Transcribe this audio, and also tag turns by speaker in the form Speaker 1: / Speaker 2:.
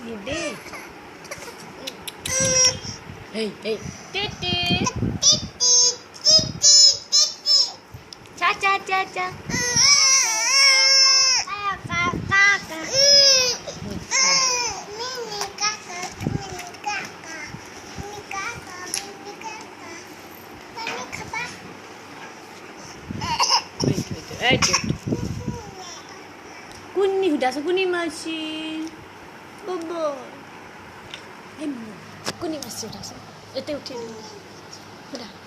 Speaker 1: Dede. Hey, hey. Titi. Cha cha cha cha. Wait. Kuning dah kuning masih. Bobo. Kuning masih dah. Itu udah.